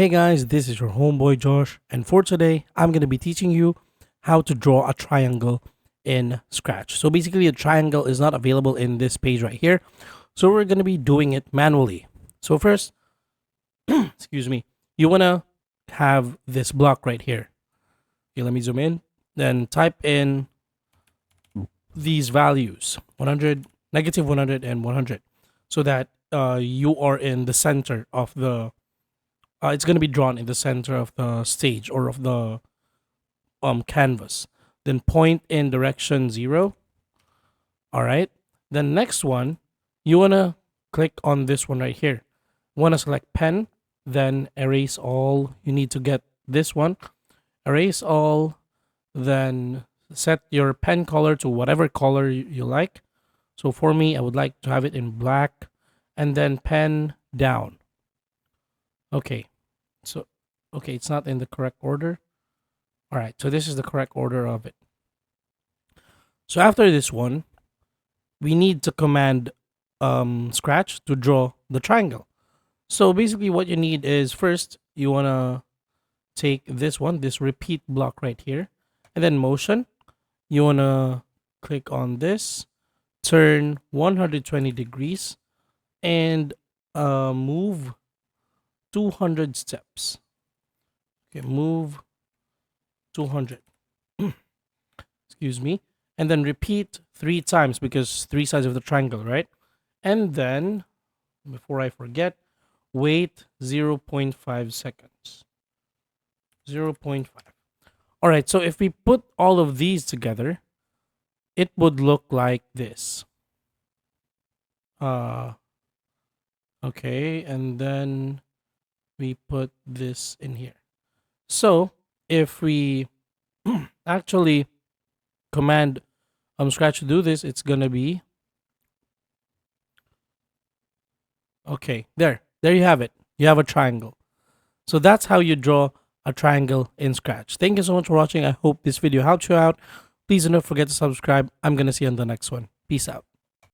Hey guys, this is your homeboy Josh, and for today, I'm going to be teaching you how to draw a triangle in Scratch. So basically, a triangle is not available in this page right here, so we're going to be doing it manually. So first, excuse me, you want to have this block right here. Okay, let me zoom in. Then type in these values, 100, negative 100, and 100, so that you are in the center of the it's going to be drawn in the center of the stage or of the canvas. Then point in direction 0. All right. Then next one, you want to click on this one right here. Want to select pen, then erase all. You need to get this one. Erase all, then set your pen color to whatever color you like. So for me, I would like to have it in black, and then pen down. Okay. So, okay, it's not in the correct order. All right, so this is the correct order of it. So after this one, we need to command Scratch to draw the triangle. So basically what you need is first, you want to take this one, this repeat block right here, and then motion. You want to click on this, turn 120 degrees, and move 200 steps. Okay, move 200. Excuse me. And then repeat 3 times because 3 sides of the triangle, right? And then, before I forget, wait 0.5 seconds. 0.5. All right, so if we put all of these together, it would look like this. Okay, and then we put this in here. So if we actually command Scratch to do this, it's gonna be okay. There you have it. You have a triangle. So that's how you draw a triangle in Scratch. Thank you so much for watching. I hope this video helped you out. Please do not forget to subscribe. I'm gonna see you on the next one. Peace out.